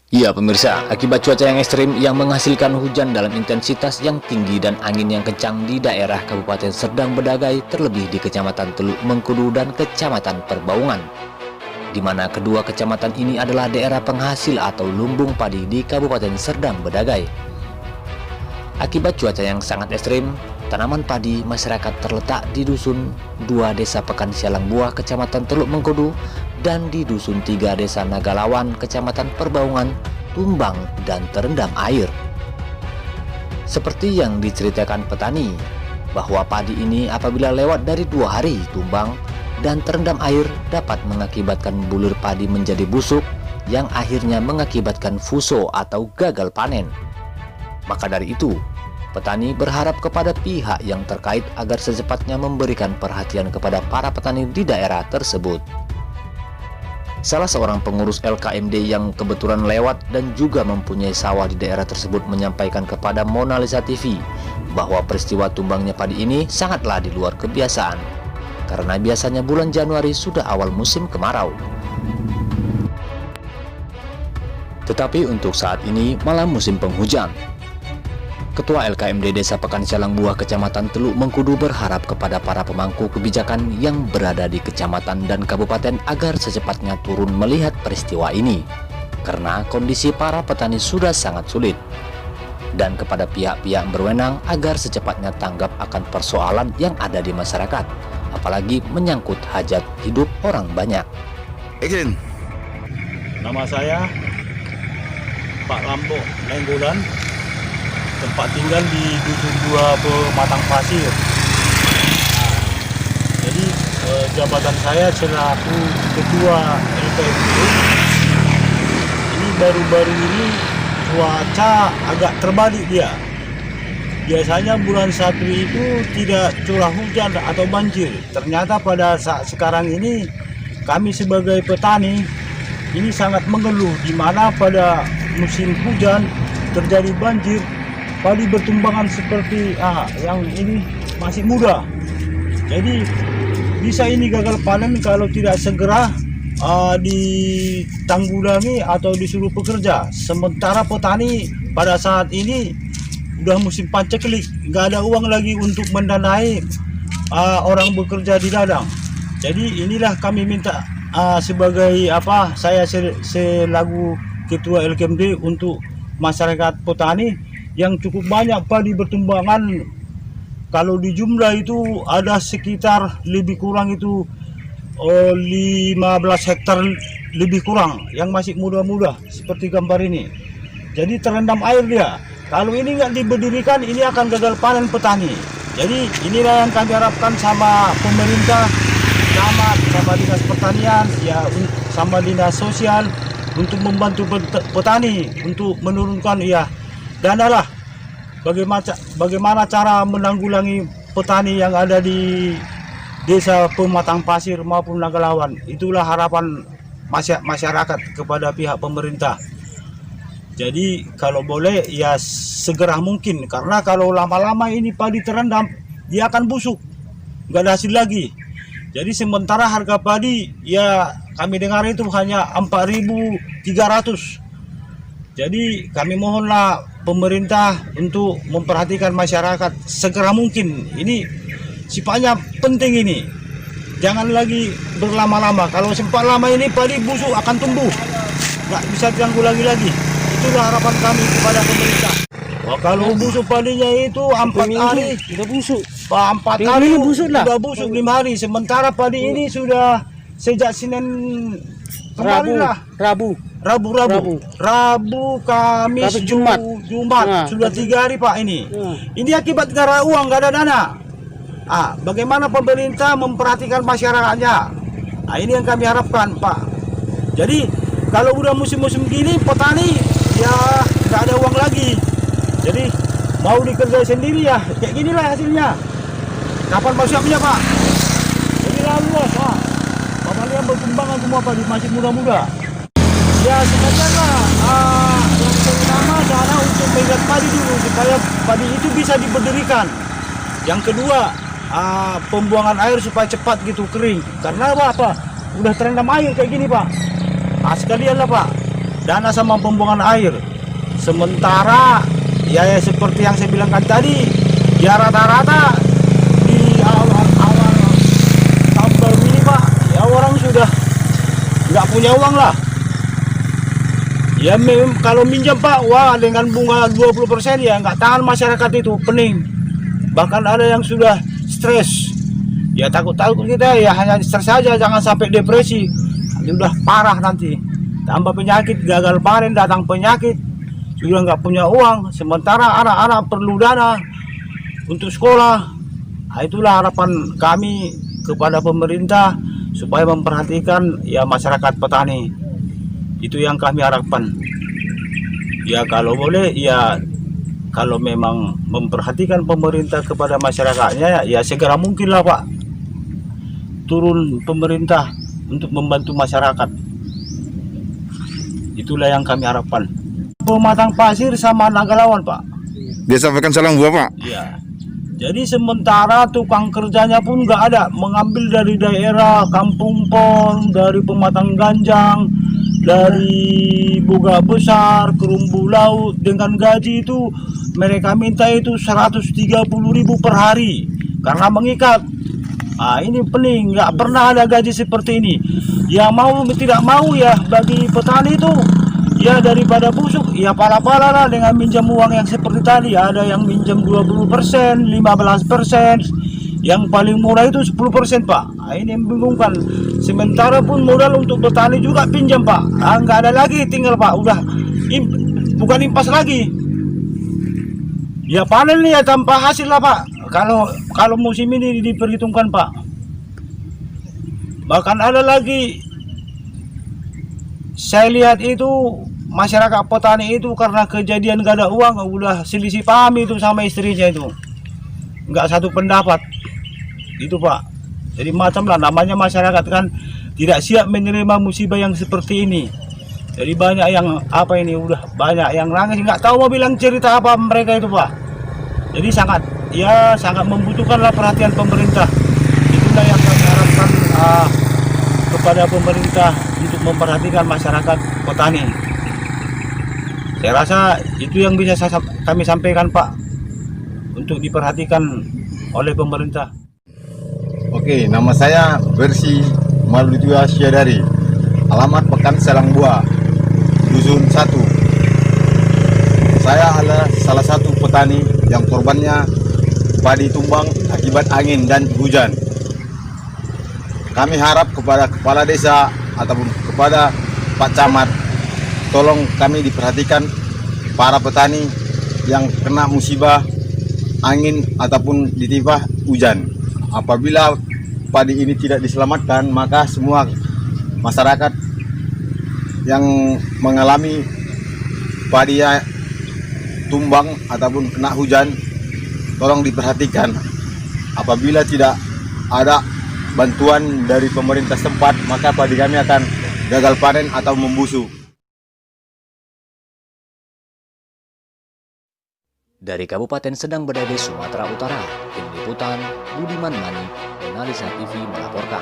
Ya pemirsa, akibat cuaca yang ekstrim yang menghasilkan hujan dalam intensitas yang tinggi dan angin yang kencang di daerah Kabupaten Serdang Bedagai, terlebih di Kecamatan Teluk Mengkudu dan Kecamatan Perbaungan, di mana kedua kecamatan ini adalah daerah penghasil atau lumbung padi di Kabupaten Serdang Bedagai. Akibat cuaca yang sangat ekstrim, tanaman padi masyarakat terletak di Dusun 2 Desa Pekan Sialang Buah, Kecamatan Teluk Mengkudu, dan di Dusun 3 Desa Nagalawan, Kecamatan Perbaungan, tumbang dan terendam air. Seperti yang diceritakan petani, bahwa padi ini apabila lewat dari 2 hari tumbang dan terendam air dapat mengakibatkan bulir padi menjadi busuk, yang akhirnya mengakibatkan fuso atau gagal panen. Maka dari itu, petani berharap kepada pihak yang terkait agar secepatnya memberikan perhatian kepada para petani di daerah tersebut. Salah seorang pengurus LKMD yang kebetulan lewat dan juga mempunyai sawah di daerah tersebut menyampaikan kepada Mona Lisa TV bahwa peristiwa tumbangnya padi ini sangatlah di luar kebiasaan, karena biasanya bulan Januari sudah awal musim kemarau. Tetapi untuk saat ini malah musim penghujan. Ketua LKMD Desa Pekan Sialang Buah, Kecamatan Teluk Mengkudu berharap kepada para pemangku kebijakan yang berada di kecamatan dan kabupaten agar secepatnya turun melihat peristiwa ini, karena kondisi para petani sudah sangat sulit, dan kepada pihak-pihak berwenang agar secepatnya tanggap akan persoalan yang ada di masyarakat, apalagi menyangkut hajat hidup orang banyak. Nama saya Pak Lambo Nenggolan, tempat tinggal di Dusun 2 Pematang Pasir. Jadi jabatan saya selaku Ketua LKMD. Ini baru-baru ini cuaca agak terbalik dia. Biasanya bulan 1 itu tidak curah hujan atau banjir. Ternyata pada saat sekarang ini kami sebagai petani ini sangat mengeluh, di mana pada musim hujan terjadi banjir, padi bertumbangan seperti yang ini masih muda. Jadi bisa ini gagal panen kalau tidak segera ditanggulangi atau disuruh pekerja. Sementara petani pada saat ini udah musim paceklik, nggak ada uang lagi untuk mendanai orang bekerja di ladang. Jadi inilah kami minta sebagai saya selaku Ketua LKMD untuk masyarakat petani yang cukup banyak padi bertumbangan. Kalau di jumlah itu ada sekitar lebih kurang itu 15 hektar lebih kurang yang masih muda-muda seperti gambar ini. Jadi terendam air dia. Kalau ini nggak diberdirikan, ini akan gagal panen petani. Jadi inilah yang kami harapkan sama pemerintah, sama dinas pertanian, ya sama dinas sosial untuk membantu petani untuk menurunkan dana lah. Bagaimana cara menanggulangi petani yang ada di Desa Pematang Pasir maupun Nagalawan. Itulah harapan masyarakat kepada pihak pemerintah. Jadi kalau boleh ya segera mungkin, karena kalau lama-lama ini padi terendam dia akan busuk, nggak ada hasil lagi. Jadi sementara harga padi ya kami dengar itu hanya 4.300. Jadi kami mohonlah pemerintah untuk memperhatikan masyarakat segera mungkin. Ini sifatnya penting ini. Jangan lagi berlama-lama. Kalau sempat lama ini padi busuk akan tumbuh, nggak bisa ditanggulangi lagi. Itulah harapan kami kepada pemerintah. Kalau busuk padinya itu 4 hari sudah busuk. 4 hari sudah busuk 5 hari. Sementara padi ini sudah sejak Senin kemarin lah. Rabu, Kamis, Jumat. Sudah 3 hari Pak ini. Ini akibat gara uang, nggak ada dana. Bagaimana pemerintah memperhatikan masyarakatnya? Ini yang kami harapkan Pak. Jadi kalau udah musim-musim gini petani ya nggak ada uang lagi. Jadi mau dikerjain sendiri ya kayak ginilah hasilnya. Kapan mau siapnya Pak? Jadi lalu Pak. Bapak lihat berkembangan semua Pak, masih muda-muda. Ya sebenarnya yang pertama dana untuk mengikat padi dulu supaya padi itu bisa diberdirikan. Yang kedua, pembuangan air supaya cepat gitu kering. Karena apa? Udah terendam air kayak gini Pak. Sekalian lah Pak, dana sama pembuangan air. Sementara ya seperti yang saya bilangkan tadi, ya rata-rata di awal-awal tahun baru ini Pak, ya orang sudah nggak punya uang lah. Ya kalau minjam Pak, wah dengan bunga 20% ya nggak tahan masyarakat itu, pening. Bahkan ada yang sudah stres. Ya takut-takut kita ya hanya stres saja, jangan sampai depresi. Nanti udah parah nanti. Tambah penyakit, gagal panen, datang penyakit. Sudah nggak punya uang. Sementara anak-anak perlu dana untuk sekolah. Nah, itulah harapan kami kepada pemerintah supaya memperhatikan ya masyarakat petani. Itu yang kami harapkan. Ya kalau boleh, ya kalau memang memperhatikan pemerintah kepada masyarakatnya, ya segera mungkin lah Pak, turun pemerintah untuk membantu masyarakat. Itulah yang kami harapkan. Pematang pasir sama Nagalawan Pak. Dia sampaikan salam buah Pak. Iya. Jadi sementara tukang kerjanya pun nggak ada, mengambil dari daerah Kampung Pon, dari Pematang Ganjang, dari Boga Besar, Kerumbu Laut, dengan gaji itu mereka minta itu 130.000 per hari karena mengikat. Nah, ini pening, nggak pernah ada gaji seperti ini. Ya mau tidak mau ya bagi petani itu ya daripada busuk ya pala-pala lah dengan minjam uang yang seperti tadi. Ada yang minjam 20%, 15%, yang paling murah itu 10% Pak. Nah, ini membingungkan. Sementara pun modal untuk petani juga pinjam Pak. Nah, nggak ada lagi, tinggal Pak udah bukan impas lagi. Ya panen nih ya tanpa hasil lah Pak. Kalau musim ini diperhitungkan Pak. Bahkan ada lagi, saya lihat itu masyarakat petani itu karena kejadian gak ada uang udah selisih paham itu sama istrinya itu, nggak satu pendapat itu Pak. Jadi macam lah namanya masyarakat kan tidak siap menerima musibah yang seperti ini. Jadi banyak yang udah banyak yang nangis, nggak tahu mau bilang cerita apa mereka itu Pak. Jadi sangat membutuhkanlah perhatian pemerintah. Itulah yang kami harapkan kepada pemerintah untuk memperhatikan masyarakat petani. Saya rasa itu yang bisa kami sampaikan Pak, untuk diperhatikan oleh pemerintah. Oke, nama saya Bersi Malutua Syadari, alamat Pekan Selangbuah, Dusun 1. Saya adalah salah satu petani yang korbannya padi tumbang akibat angin dan hujan. Kami harap kepada kepala desa ataupun kepada Pak Camat, tolong kami diperhatikan para petani yang kena musibah angin ataupun ditimpa hujan. Apabila padi ini tidak diselamatkan, maka semua masyarakat yang mengalami padi tumbang ataupun kena hujan, tolong diperhatikan. Apabila tidak ada bantuan dari pemerintah setempat, maka padi kami akan gagal panen atau membusuk. Dari Kabupaten Sedang Bedade, Sumatera Utara, Tim Liputan Budiman Mani, Analisa TV melaporkan.